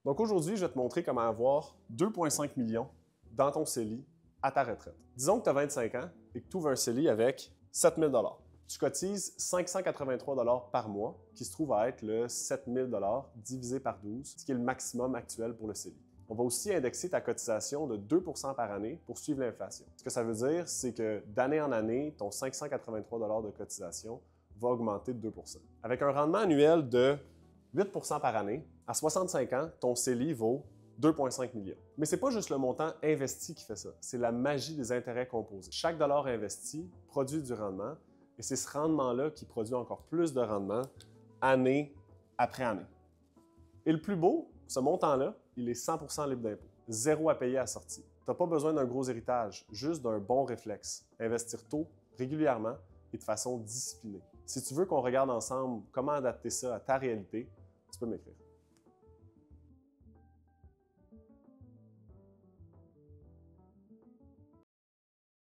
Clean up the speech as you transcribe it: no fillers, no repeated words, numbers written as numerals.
Donc aujourd'hui, je vais te montrer comment avoir 2,5 millions dans ton CELI à ta retraite. Disons que tu as 25 ans et que tu ouvres un CELI avec 7 000 $. Tu cotises 583 $ par mois, qui se trouve à être le 7 000 $ divisé par 12, ce qui est le maximum actuel pour le CELI. On va aussi indexer ta cotisation de 2 % par année pour suivre l'inflation. Ce que ça veut dire, c'est que d'année en année, ton 583 $ de cotisation va augmenter de 2 %. Avec un rendement annuel de 8 % par année, à 65 ans, ton CELI vaut 2,5 millions. Mais ce n'est pas juste le montant investi qui fait ça, c'est la magie des intérêts composés. Chaque dollar investi produit du rendement et c'est ce rendement-là qui produit encore plus de rendement année après année. Et le plus beau, ce montant-là, il est 100 % libre d'impôt. Zéro à payer à la sortie. Tu n'as pas besoin d'un gros héritage, juste d'un bon réflexe. Investir tôt, régulièrement et de façon disciplinée. Si tu veux qu'on regarde ensemble comment adapter ça à ta réalité, tu peux m'écrire.